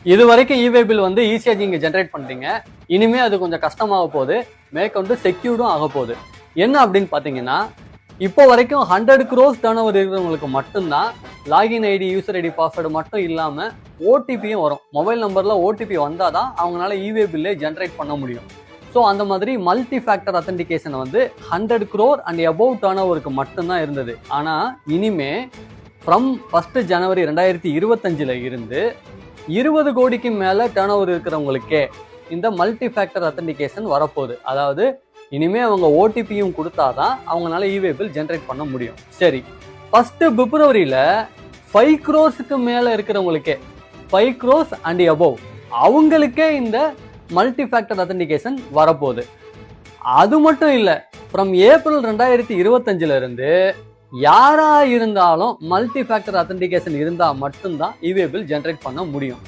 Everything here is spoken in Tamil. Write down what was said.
இது வரைக்கும் இவே பில் வந்து ஈஸியா நீங்க ஜென்ரேட் பண்றீங்க. இனிமே அது கொஞ்சம் கஷ்டமாக போகுது, மேற்கொண்டு செக்யூர்டும் ஆக போகுது. என்ன அப்படின்னு பாத்தீங்கன்னா, இப்போ வரைக்கும் 100 crores டர்ன் ஓவர் இருக்கிறவங்களுக்கு மட்டும்தான் login ID, user ID, password மட்டும் இல்லாம ஓடிபியும் வரும். மொபைல் நம்பர்ல ஓடிபி வந்தாதான் அவங்களால இவே பில்லே ஜென்ரேட் பண்ண முடியும். ஸோ அந்த மாதிரி மல்டி ஃபேக்டர் அத்தன்டிகேஷன் வந்து 100 crore அண்ட் above டர்ன் ஓவருக்கு மட்டும்தான் இருந்தது. ஆனா இனிமே ஃப்ரம் 1 January 2025 இருந்து 20 கோடிக்கு மேல டர்ன் ஓவர் இருக்கிறவங்களுக்கே இந்த மல்டி ஃபேக்டர் அத்தன்டிகேஷன் வரப்போகுது. அதாவது இனிமே அவங்க ஓடிபியும் கொடுத்தாதான் அவங்களால இவே பில் ஜென்ரேட் பண்ண முடியும். சரி, 1 February 5 crores மேல இருக்கிறவங்களுக்கே 5 crores அண்ட் above அவங்களுக்கே இந்த மல்டி ஃபேக்டர் அத்தன்டிகேஷன் வரப்போகுது. அது மட்டும் இல்ல, ஃப்ரம் April 2025 இருந்து யாரா இருந்தாலும் மல்டி ஃபேக்டர் அத்தன்டிகேஷன் இருந்தா மட்டும்தான் இவே பில் ஜென்ரேட் பண்ண முடியும்.